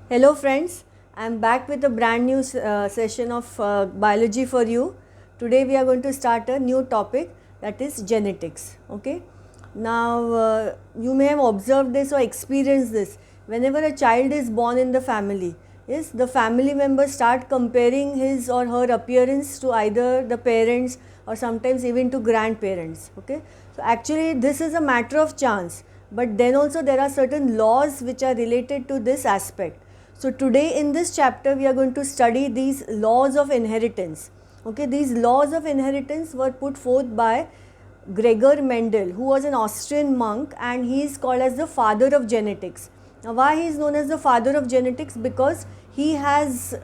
Hello friends, I am back with a brand new session of biology for you. Today we are going to start a new topic, that is genetics. Okay. Now you may have observed this or experienced this. Whenever a child is born in the family, yes, the family members start comparing his or her appearance to either the parents or sometimes even to grandparents. Okay. So actually this is a matter of chance, but then also there are certain laws which are related to this aspect. So today in this chapter we are going to study these laws of inheritance. Okay, these laws of inheritance were put forth by Gregor Mendel, who was an Austrian monk, and he is called as the father of genetics. Now why he is known as the father of genetics? Because he has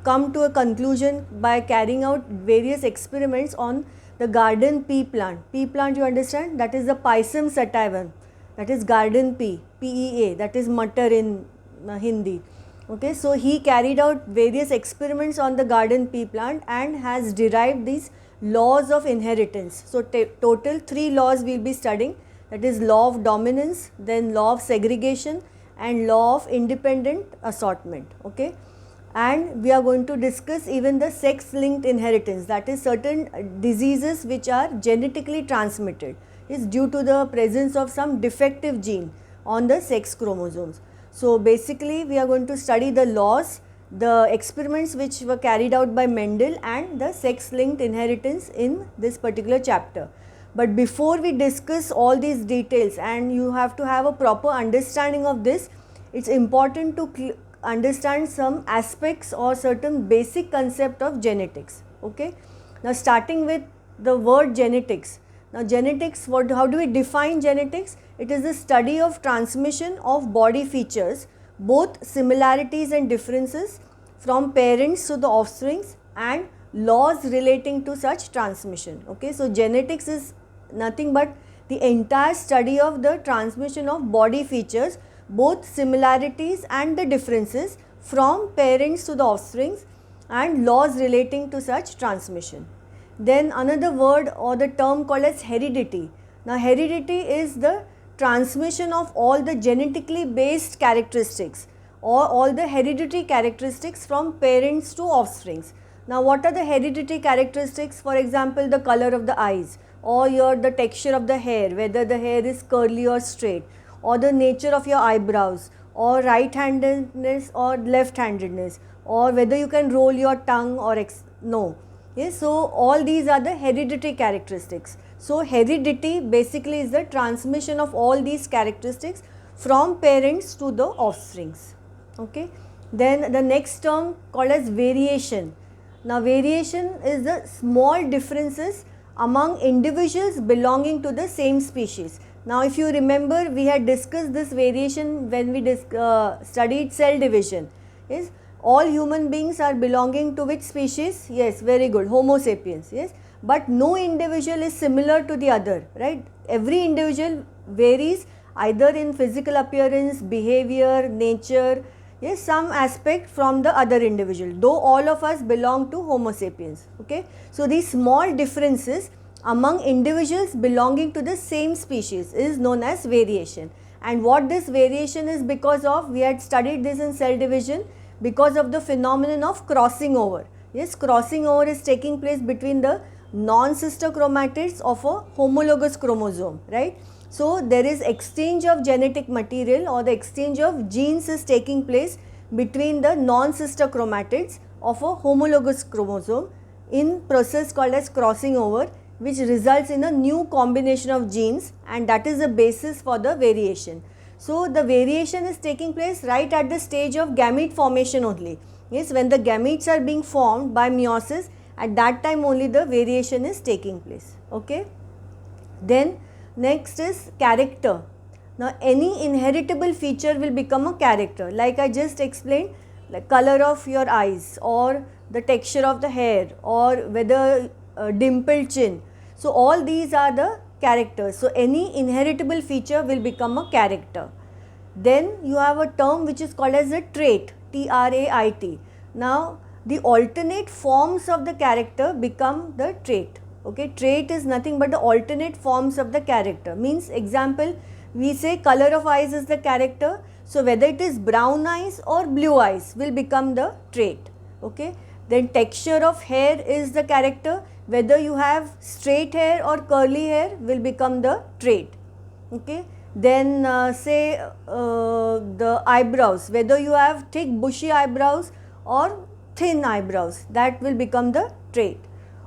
come to a conclusion by carrying out various experiments on the garden pea plant. Pea plant, you understand, that is the Pisum sativum, that is garden pea, PEA, that is matar in Hindi. Okay, so he carried out various experiments on the garden pea plant and has derived these laws of inheritance. So total 3 laws we will be studying, that is law of dominance, then law of segregation and law of independent assortment. Okay, and we are going to discuss even the sex linked inheritance, that is certain diseases which are genetically transmitted is due to the presence of some defective gene on the sex chromosomes. So basically we are going to study the laws, the experiments which were carried out by Mendel and the sex linked inheritance in this particular chapter. But before we discuss all these details, and you have to have a proper understanding of this, it's important to understand some aspects or certain basic concept of genetics. Okay, now starting with the word genetics. Now genetics, how do we define genetics? It is the study of transmission of body features, both similarities and differences, from parents to the offsprings, and laws relating to such transmission. Okay, so genetics is nothing but the entire study of the transmission of body features, both similarities and the differences, from parents to the offsprings, and laws relating to such transmission. Then another word or the term called as heredity. Now heredity is the transmission of all the genetically based characteristics or all the hereditary characteristics from parents to offsprings. Now what are the hereditary characteristics? For example, the color of the eyes, or the texture of the hair, whether the hair is curly or straight, or the nature of your eyebrows, or right-handedness or left-handedness, or whether you can roll your tongue or no. Yes, so all these are the hereditary characteristics. So heredity basically is the transmission of all these characteristics from parents to the offsprings. Okay, then the next term called as variation. Now variation is the small differences among individuals belonging to the same species. Now if you remember, we had discussed this variation when we studied cell division. Yes, all human beings are belonging to which species? Yes, very good, Homo sapiens. Yes, but no individual is similar to the other, right? Every individual varies either in physical appearance, behavior, nature, yes, some aspect from the other individual, though all of us belong to Homo sapiens. Okay, so these small differences among individuals belonging to the same species is known as variation. And what this variation is because of, we had studied this in cell division, because of the phenomenon of crossing over. Yes, crossing over is taking place between the non-sister chromatids of a homologous chromosome, right? So there is exchange of genetic material, or the exchange of genes is taking place between the non-sister chromatids of a homologous chromosome in process called as crossing over, which results in a new combination of genes, and that is the basis for the variation. So the variation is taking place right at the stage of gamete formation only. Yes, when the gametes are being formed by meiosis, at that time only the variation is taking place. Okay. Then next is character. Now any inheritable feature will become a character, like I just explained, like color of your eyes, or the texture of the hair, or whether dimpled chin. So all these are the characters. So any inheritable feature will become a character. Then you have a term which is called as a trait, T-R-A-I-T. Now the alternate forms of the character become the trait. Okay, trait is nothing but the alternate forms of the character. Means, example, we say color of eyes is the character. So whether it is brown eyes or blue eyes will become the trait. Okay. Then texture of hair is the character. Whether you have straight hair or curly hair will become the trait. Okay. Then the eyebrows, whether you have thick bushy eyebrows or thin eyebrows, that will become the trait.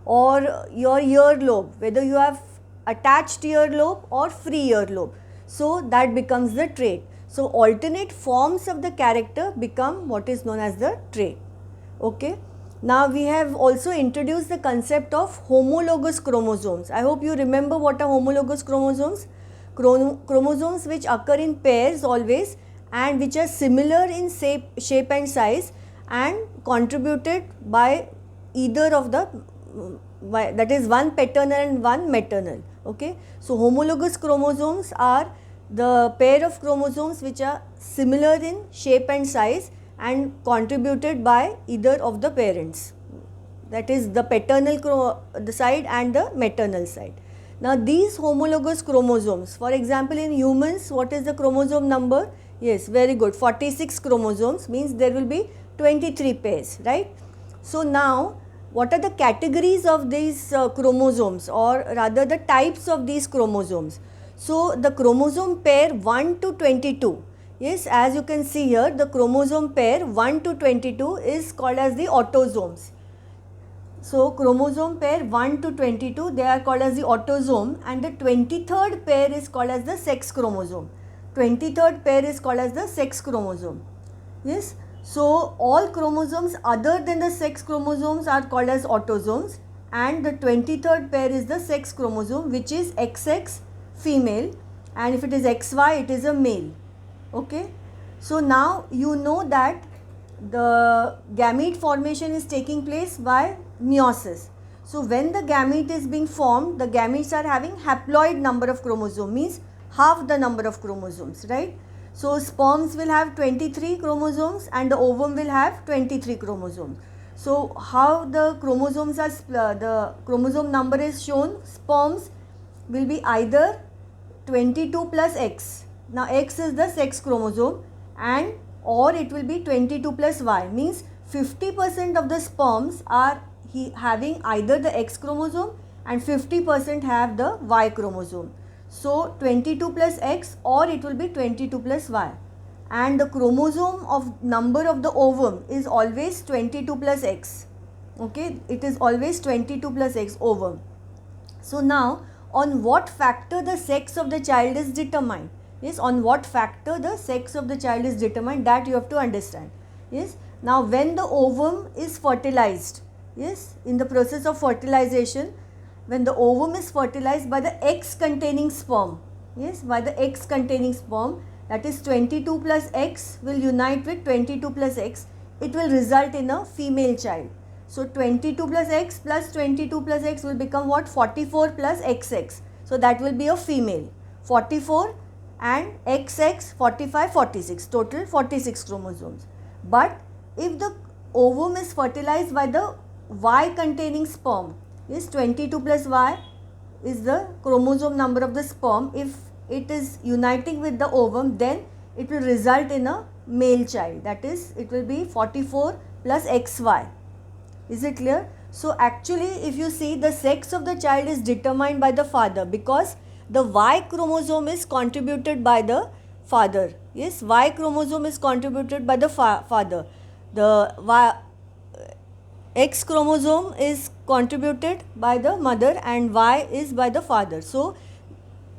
Or your earlobe, whether you have attached earlobe or free earlobe, so that becomes the trait. So alternate forms of the character become what is known as the trait. Okay. Now we have also introduced the concept of homologous chromosomes. I hope you remember what are homologous chromosomes. Chromosomes which occur in pairs always and which are similar in shape and size and contributed by either of the, that is one paternal and one maternal. Okay. So homologous chromosomes are the pair of chromosomes which are similar in shape and size and contributed by either of the parents, that is the paternal side and the maternal side. Now these homologous chromosomes, for example in humans, what is the chromosome number? Yes, very good, 46 chromosomes, means there will be 23 pairs, right? So now what are the categories of these chromosomes, or rather the types of these chromosomes? So the chromosome pair 1 to 22, yes, as you can see here, the chromosome pair 1 to 22 is called as the autosomes. So chromosome pair 1 to 22, they are called as the autosome, and the 23rd pair is called as the sex chromosome. 23rd pair is called as the sex chromosome. Yes. So all chromosomes other than the sex chromosomes are called as autosomes, and the 23rd pair is the sex chromosome, which is XX female, and if it is XY it is a male. Okay. So now you know that the gamete formation is taking place by meiosis. So when the gamete is being formed, the gametes are having haploid number of chromosomes, means half the number of chromosomes, right? So sperms will have 23 chromosomes and the ovum will have 23 chromosomes. So how the chromosomes are, the chromosome number is shown, sperms will be either 22 plus X. Now X is the sex chromosome, and or it will be 22 plus Y, means 50% of the sperms are having either the X chromosome and 50% have the Y chromosome. So 22 plus X, or it will be 22 plus Y, and the chromosome of number of the ovum is always 22 plus X. Okay, it is always 22 plus X ovum. So now on what factor the sex of the child is determined? Yes, on what factor the sex of the child is determined, that you have to understand. Yes. Now when the ovum is fertilized, yes, in the process of fertilization, when the ovum is fertilized by the X containing sperm, yes, by the X containing sperm, that is 22 plus X will unite with 22 plus X, it will result in a female child. So 22 plus X plus 22 plus X will become what? 44 plus XX. So that will be a female. 44 and XX 45, 46, total 46 chromosomes. But if the ovum is fertilized by the Y containing sperm, is 22 plus Y is the chromosome number of the sperm. If it is uniting with the ovum, then it will result in a male child, that is it will be 44 plus XY. Is it clear? So actually if you see, the sex of the child is determined by the father, because the Y chromosome is contributed by the father. Yes, Y chromosome is contributed by the father. The X chromosome is contributed by the mother and Y is by the father. So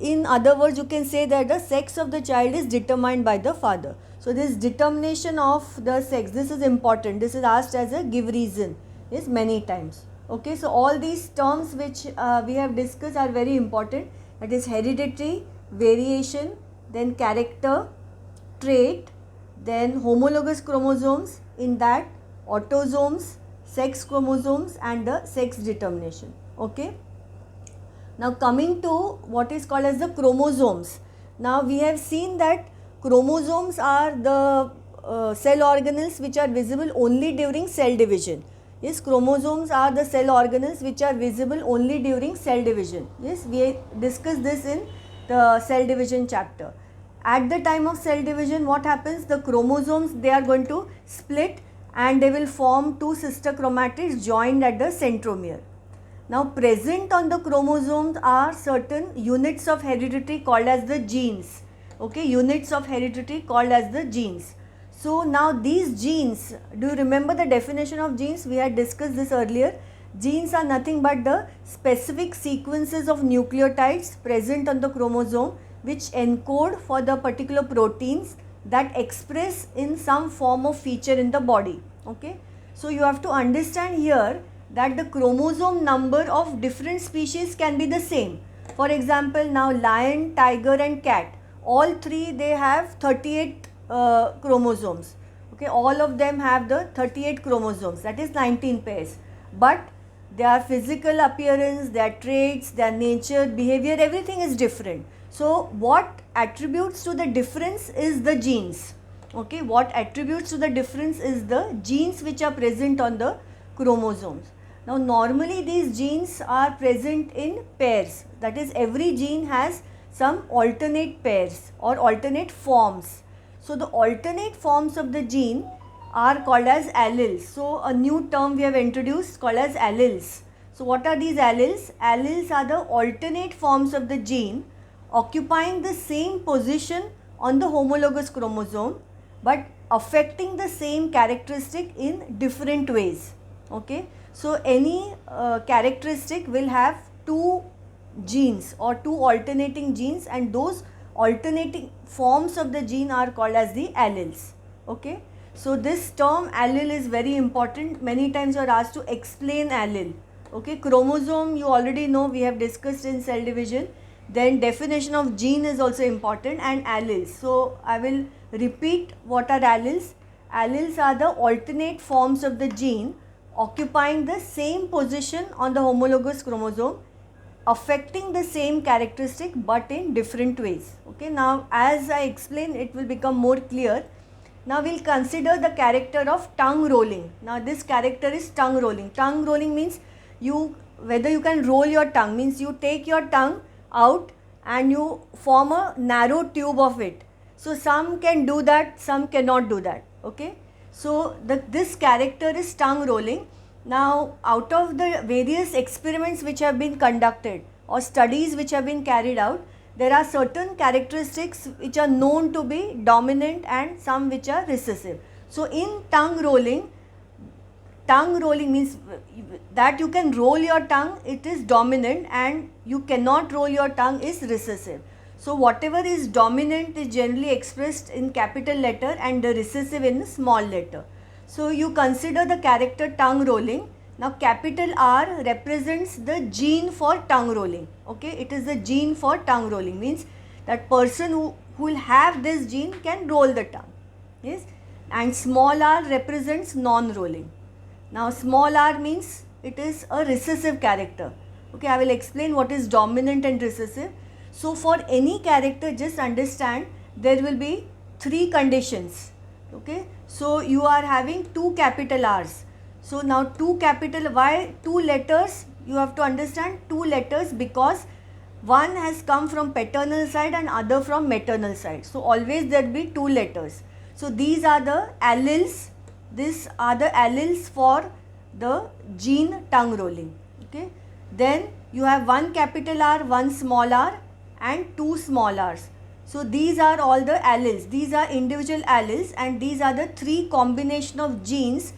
in other words, you can say that the sex of the child is determined by the father. So this determination of the sex, this is important. This is asked as a give reason, yes, many times. Okay, so all these terms which we have discussed are very important. That is hereditary, variation, then character, trait, then homologous chromosomes, in that autosomes, sex chromosomes and the sex determination. Okay. Now coming to what is called as the chromosomes. Now we have seen that chromosomes are the cell organelles which are visible only during cell division. Yes, chromosomes are the cell organelles which are visible only during cell division. Yes, we discussed this in the cell division chapter. at the time of cell division, what happens? The chromosomes, they are going to split and they will form two sister chromatids joined at the centromere. Now present on the chromosomes are certain units of heredity called as the genes. Okay, units of heredity called as the genes. So now these genes, do you remember the definition of genes? We had discussed this earlier. Genes are nothing but the specific sequences of nucleotides present on the chromosome which encode for the particular proteins that express in some form of feature in the body. Okay, so you have to understand here that the chromosome number of different species can be the same. For example, now lion, tiger and cat, all three they have 38 chromosomes. Okay, all of them have the 38 chromosomes, that is 19 pairs. But their physical appearance, their traits, their nature, behavior, everything is different. So what attributes to the difference is the genes. Okay, what attributes to the difference is the genes which are present on the chromosomes. Now normally these genes are present in pairs, that is every gene has some alternate pairs or alternate forms. So the alternate forms of the gene are called as alleles. So a new term we have introduced called as alleles. So what are these alleles? Alleles are the alternate forms of the gene occupying the same position on the homologous chromosome but affecting the same characteristic in different ways. Okay, so any characteristic will have two genes or two alternating genes, and those alternating forms of the gene are called as the alleles. Okay, so this term allele is very important. Many times you are asked to explain allele. Okay, chromosome you already know, we have discussed in cell division. Then definition of gene is also important, and alleles. So I will repeat what are alleles. Alleles are the alternate forms of the gene occupying the same position on the homologous chromosome, affecting the same characteristic but in different ways. Okay, now as I explain it will become more clear. Now we will consider the character of tongue rolling. Now this character is tongue rolling. Tongue rolling means whether you can roll your tongue, means you take your tongue out and you form a narrow tube of it. So some can do that, some cannot do that. Okay, so this character is tongue rolling. Now out of the various experiments which have been conducted or studies which have been carried out, there are certain characteristics which are known to be dominant and some which are recessive. So in tongue rolling means that you can roll your tongue, it is dominant, and you cannot roll your tongue is recessive. So whatever is dominant is generally expressed in capital letter and the recessive in small letter. So you consider the character tongue rolling. Now capital R represents the gene for tongue rolling. Okay, it is the gene for tongue rolling, means that person who will have this gene can roll the tongue. Yes, and small r represents non-rolling. Now small r means it is a recessive character. Okay, I will explain what is dominant and recessive. So for any character, just understand there will be three conditions. Okay, so you are having two capital R's. So now why two letters? You have to understand two letters because one has come from paternal side and other from maternal side. So always there will be two letters. So these are the alleles. These are the alleles for the gene tongue rolling. Okay. Then you have one capital R, one small r and two small r's. So these are all the alleles. These are individual alleles and these are the three combination of genes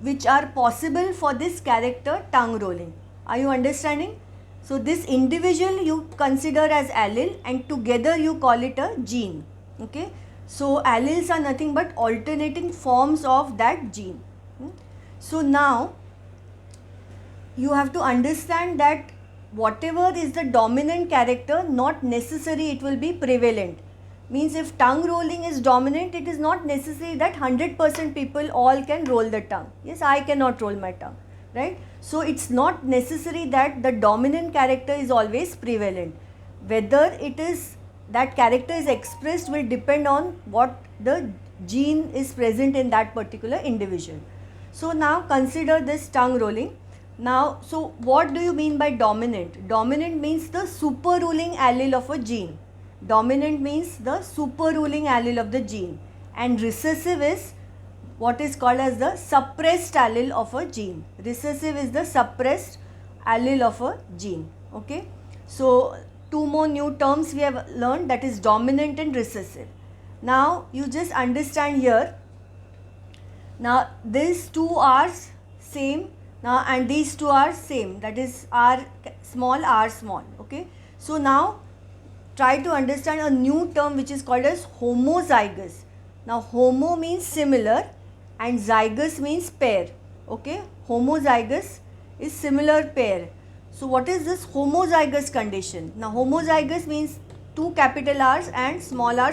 which are possible for this character tongue rolling. Are you understanding? So this individual you consider as allele and together you call it a gene. Okay. So alleles are nothing but alternating forms of that gene. So now you have to understand that whatever is the dominant character, not necessary it will be prevalent. Means if tongue rolling is dominant, it is not necessary that 100% people all can roll the tongue. Yes, I cannot roll my tongue, right? So it's not necessary that the dominant character is always prevalent. Whether it is that character is expressed will depend on what the gene is present in that particular individual. So now consider this tongue rolling. Now, so what do you mean by dominant? Dominant means the super ruling allele of a gene. Dominant means the super ruling allele of the gene, and recessive is what is called as the suppressed allele of a gene. Recessive is the suppressed allele of a gene. Okay. So two more new terms we have learned, that is dominant and recessive. Now you just understand here. Now these two are same now, and these two are same, that is R small. Okay. So now try to understand a new term which is called as homozygous. Now homo means similar and zygous means pair. Okay. Homozygous is similar pair. So what is this homozygous condition? Now homozygous means two capital R's and small r.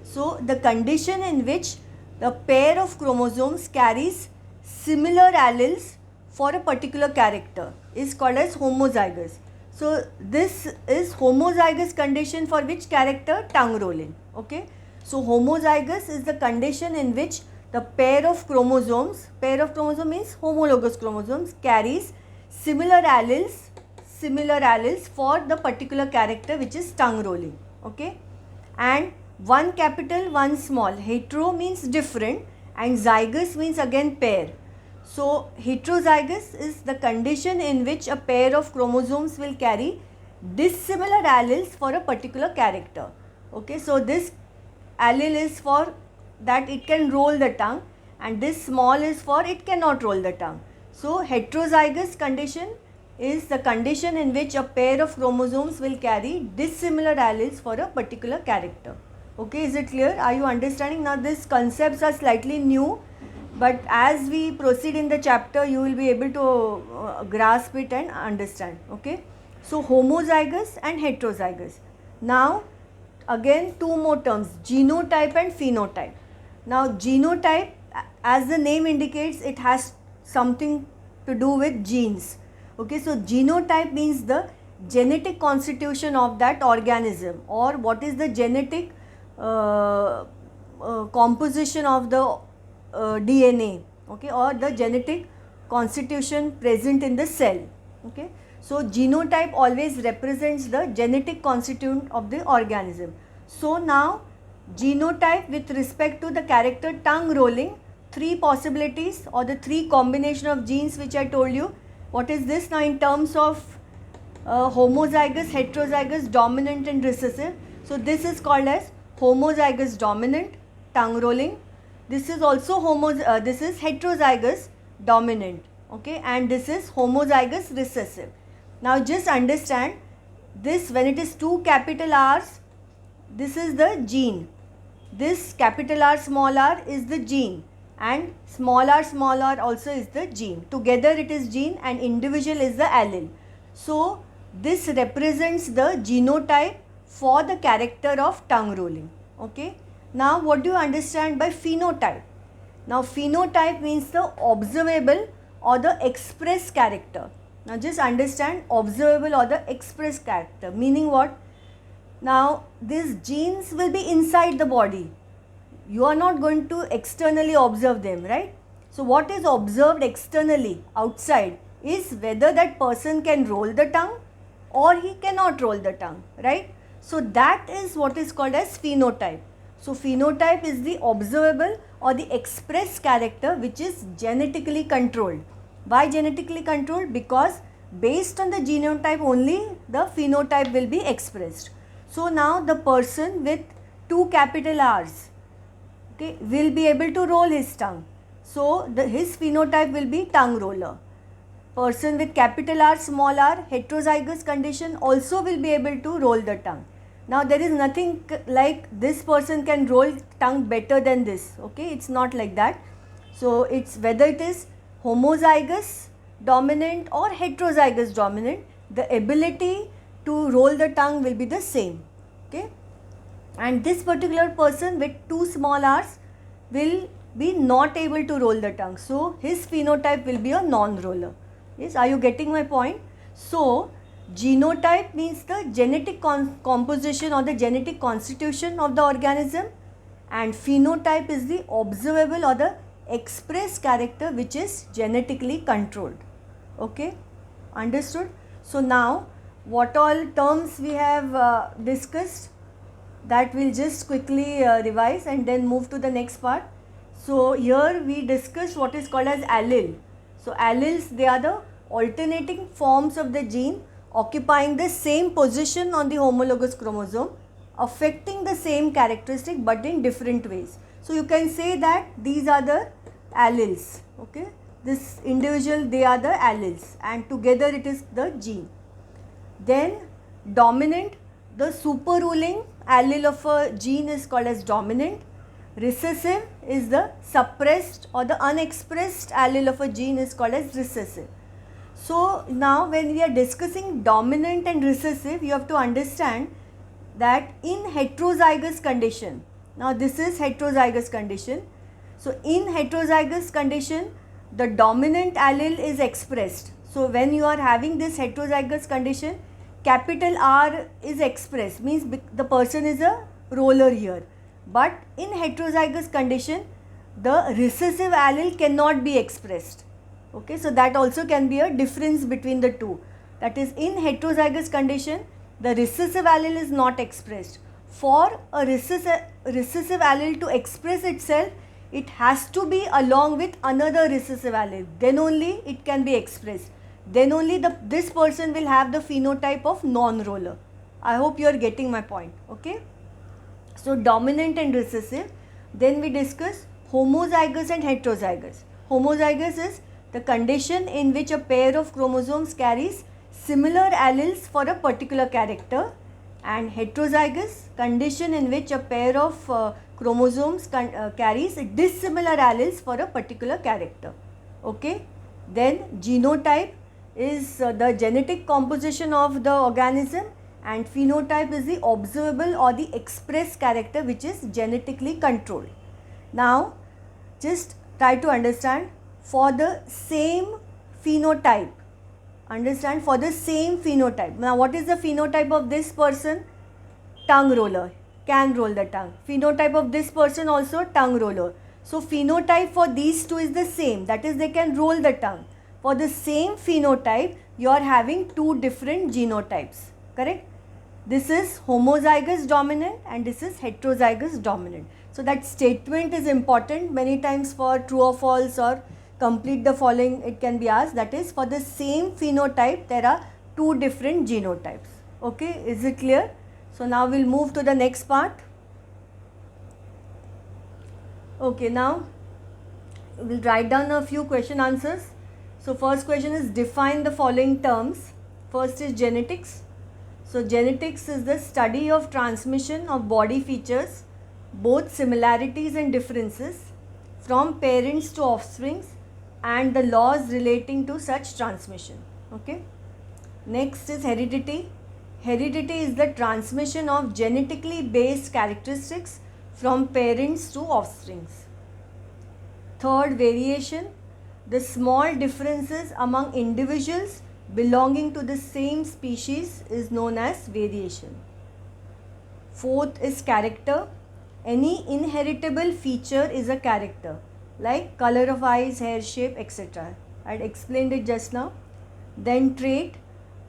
So the condition in which the pair of chromosomes carries similar alleles for a particular character is called as homozygous. So this is homozygous condition for which character? Tongue rolling. Okay. So homozygous is the condition in which the pair of chromosomes means homologous chromosomes, carries similar alleles for the particular character which is tongue rolling. Okay. And one capital, one small. Hetero means different and zygous means again pair. So heterozygous is the condition in which a pair of chromosomes will carry dissimilar alleles for a particular character. Okay, so this allele is for that it can roll the tongue, and this small is for it cannot roll the tongue. So heterozygous condition is the condition in which a pair of chromosomes will carry dissimilar alleles for a particular character. Okay, is it clear? Are you understanding? Now these concepts are slightly new, but as we proceed in the chapter you will be able to grasp it and understand. Okay, so homozygous and heterozygous. Now again two more terms, genotype and phenotype. Now genotype, as the name indicates, it has something to do with genes. Okay, so genotype means the genetic constitution of that organism, or what is the genetic composition of the DNA, okay, or the genetic constitution present in the cell. Okay, so genotype always represents the genetic constituent of the organism. So now genotype with respect to the character tongue rolling, three possibilities or the three combination of genes which I told you. What is this now in terms of homozygous, heterozygous, dominant and recessive? So this is called as homozygous dominant, tongue rolling. This is also this is heterozygous dominant, okay, and this is homozygous recessive. Now just understand this, when it is two capital R's, this is the gene. This capital R small r is the gene, and small r also is the gene. Together it is gene and individual is the allele. So this represents the genotype for the character of tongue rolling. Okay. Now what do you understand by phenotype? Now phenotype means the observable or the express character. Now just understand observable or the express character, meaning what? Now these genes will be inside the body. You are not going to externally observe them, right? So what is observed externally outside is whether that person can roll the tongue or he cannot roll the tongue, right? So that is what is called as phenotype. So phenotype is the observable or the express character which is genetically controlled. Why genetically controlled? Because based on the genotype only the phenotype will be expressed. So now the person with two capital R's, okay, will be able to roll his tongue. So his phenotype will be tongue roller. Person with capital R small r, heterozygous condition, also will be able to roll the tongue. Now there is nothing like this person can roll tongue better than this, okay, it's not like that. So it's whether it is homozygous dominant or heterozygous dominant, the ability to roll the tongue will be the same, okay. And this particular person with two small r's will be not able to roll the tongue, so his phenotype will be a non-roller. Yes, are you getting my point? So genotype means the genetic composition or the genetic constitution of the organism, and phenotype is the observable or the express character which is genetically controlled. Okay, understood? So now what all terms we have discussed? that we'll just quickly revise and then move to the next part. So here we discussed what is called as allele. So alleles, they are the alternating forms of the gene occupying the same position on the homologous chromosome, affecting the same characteristic but in different ways. So you can say that these are the alleles, okay. This individual, they are the alleles, and together it is the gene. Then dominant, the superruling allele of a gene is called as dominant. Recessive is the suppressed or the unexpressed allele of a gene is called as recessive. So now when we are discussing dominant and recessive, you have to understand that in heterozygous condition, now this is heterozygous condition. So in heterozygous condition, the dominant allele is expressed. So when you are having this heterozygous condition, capital R is expressed, means the person is a roller here. But in heterozygous condition, the recessive allele cannot be expressed. Okay, so that also can be a difference between the two. That is, in heterozygous condition, the recessive allele is not expressed. For a recessive allele to express itself, it has to be along with another recessive allele. Then only it can be expressed. Then only this person will have the phenotype of non-roller. I hope you are getting my point. Okay. So dominant and recessive. Then we discuss homozygous and heterozygous. Homozygous is the condition in which a pair of chromosomes carries similar alleles for a particular character, and heterozygous, condition in which a pair of chromosomes carries dissimilar alleles for a particular character. Okay. Then genotype is the genetic composition of the organism, and phenotype is the observable or the expressed character which is genetically controlled. Now just try to understand, for the same phenotype, understand, for the same phenotype. Now what is the phenotype of this person? Tongue roller, can roll the tongue. Phenotype of this person also tongue roller. So phenotype for these two is the same, that is they can roll the tongue. For the same phenotype, you are having two different genotypes, correct? This is homozygous dominant and this is heterozygous dominant. So that statement is important. Many times for true or false or complete the following it can be asked, that is, for the same phenotype there are two different genotypes. Okay, is it clear? So now we'll move to the next part. Okay, now we'll write down a few question answers. So first question is, define the following terms. First is genetics. So genetics is the study of transmission of body features, both similarities and differences, from parents to offsprings, and the laws relating to such transmission. Okay. Next is heredity. Heredity is the transmission of genetically based characteristics from parents to offsprings. Third, variation. The small differences among individuals belonging to the same species is known as variation. Fourth is character. Any inheritable feature is a character, like color of eyes, hair shape, etc. I had explained it just now. Then trait.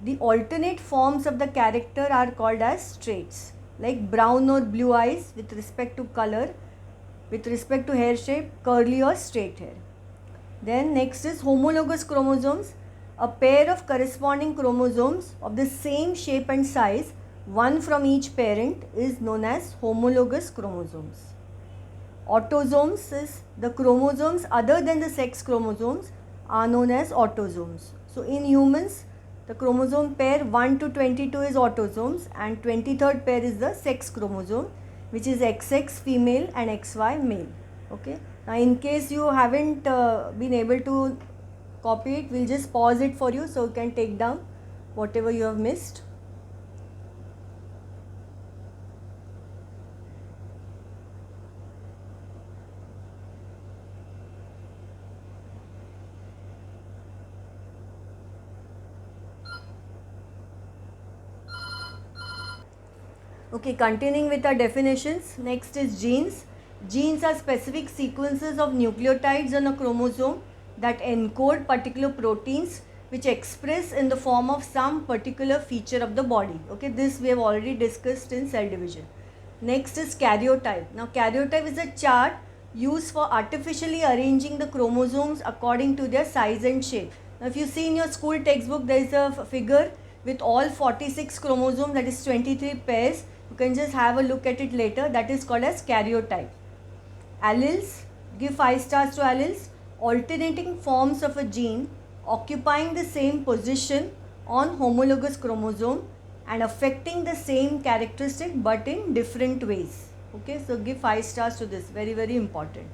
The alternate forms of the character are called as traits, like brown or blue eyes with respect to color, with respect to hair shape, curly or straight hair. Then next is homologous chromosomes. A pair of corresponding chromosomes of the same shape and size, one from each parent, is known as homologous chromosomes. Autosomes is the chromosomes other than the sex chromosomes are known as autosomes. So in humans, the chromosome pair 1 to 22 is autosomes, and 23rd pair is the sex chromosome, which is XX female and XY male. Okay. Now in case you haven't been able to copy it, we'll just pause it for you so you can take down whatever you have missed. Okay, continuing with our definitions. Next is genes. Genes are specific sequences of nucleotides on a chromosome that encode particular proteins which express in the form of some particular feature of the body. Okay, this we have already discussed in cell division. Next is karyotype. Now karyotype is a chart used for artificially arranging the chromosomes according to their size and shape. Now if you see in your school textbook, there is a figure with all 46 chromosomes, that is 23 pairs. You can just have a look at it later. That is called as karyotype. Alleles, give 5 stars to alleles, alternating forms of a gene occupying the same position on homologous chromosome and affecting the same characteristic but in different ways. Okay, so give 5 stars to this, very very important.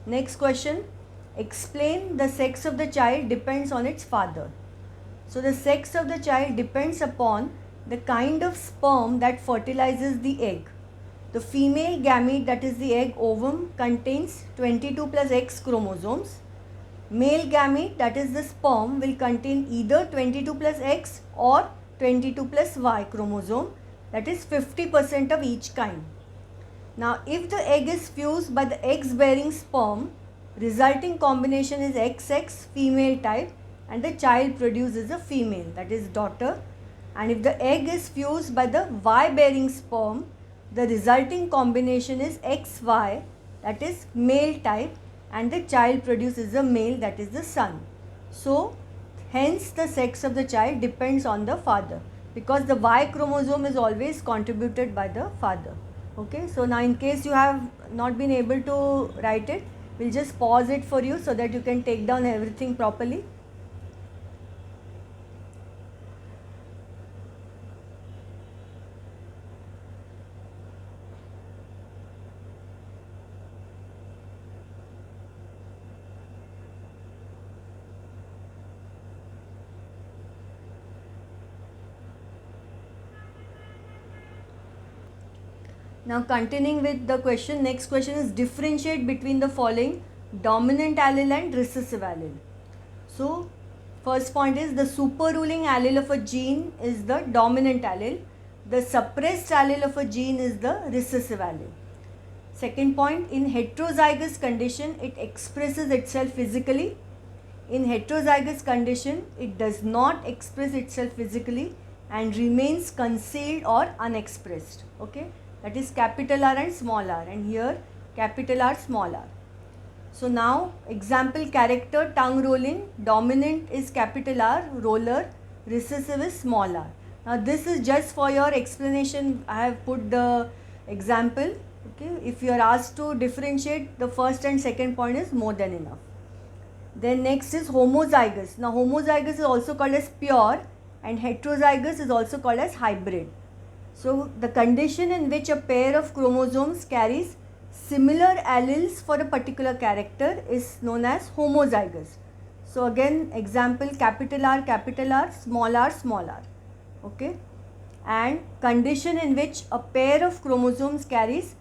Next question, explain the sex of the child depends on its father. So the sex of the child depends upon the kind of sperm that fertilizes the egg. The female gamete, that is the egg ovum, contains 22 plus X chromosomes. Male gamete, that is the sperm, will contain either 22 plus X or 22 plus Y chromosome, that is 50% of each kind. Now if the egg is fused by the eggs bearing sperm, resulting combination is XX female type and the child produces a female, that is daughter. And if the egg is fused by the Y bearing sperm, the resulting combination is XY, that is male type, and the child produces a male, that is the son. So hence the sex of the child depends on the father, because the Y chromosome is always contributed by the father. Okay, so now in case you have not been able to write it, we'll just pause it for you so that you can take down everything properly. Now continuing with the question, next question is differentiate between the following dominant allele and recessive allele. So first point is the superruling allele of a gene is the dominant allele. The suppressed allele of a gene is the recessive allele. Second point, in heterozygous condition it expresses itself physically. In heterozygous condition it does not express itself physically and remains concealed or unexpressed. Okay. That is capital R and small r, and here capital R, small r. So now example character tongue rolling, dominant is capital R, roller, recessive is small r. Now this is just for your explanation, I have put the example. Okay, if you are asked to differentiate, the first and second point is more than enough. Then next is homozygous. Now homozygous is also called as pure and heterozygous is also called as hybrid. So the condition in which a pair of chromosomes carries similar alleles for a particular character is known as homozygous. So again example capital R, small r. Okay. And condition in which a pair of chromosomes carries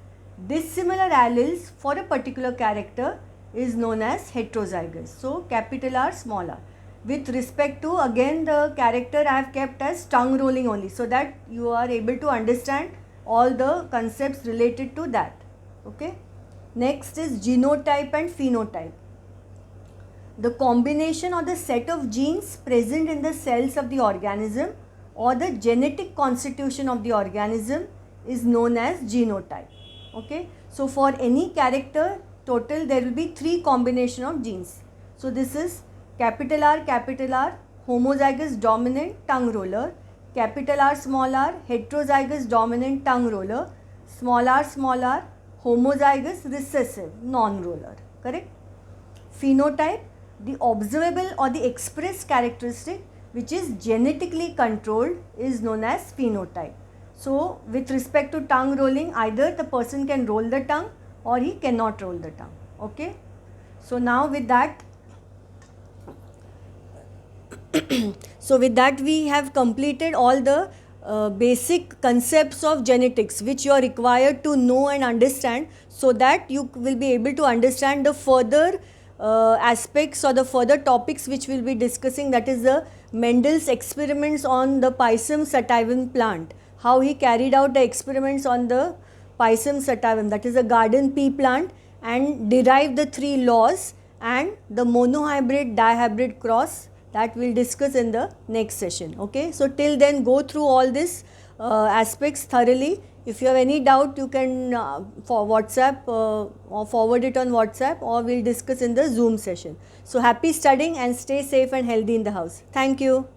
dissimilar alleles for a particular character is known as heterozygous. So capital R, small r. With respect to again the character I have kept as tongue rolling only, so that you are able to understand all the concepts related to that. Okay. Next is genotype and phenotype. The combination or the set of genes present in the cells of the organism or the genetic constitution of the organism is known as genotype. Okay. So for any character total there will be 3 combination of genes. So this is capital R, homozygous dominant tongue roller, capital R, heterozygous dominant tongue roller, small r, homozygous recessive non-roller. Correct? Phenotype, the observable or the expressed characteristic which is genetically controlled is known as phenotype. So with respect to tongue rolling, either the person can roll the tongue or he cannot roll the tongue. Okay. So now with that, we have completed all the basic concepts of genetics which you are required to know and understand, so that you will be able to understand the further aspects or the further topics which we will be discussing, that is the Mendel's experiments on the Pisum sativum plant, how he carried out the experiments on the Pisum sativum, that is a garden pea plant, and derived the 3 laws, and the monohybrid dihybrid cross, that we will discuss in the next session. Okay. So till then go through all this aspects thoroughly. If you have any doubt, you can for WhatsApp or forward it on WhatsApp, or we'll discuss in the Zoom session. So happy studying and stay safe and healthy in the house. Thank you.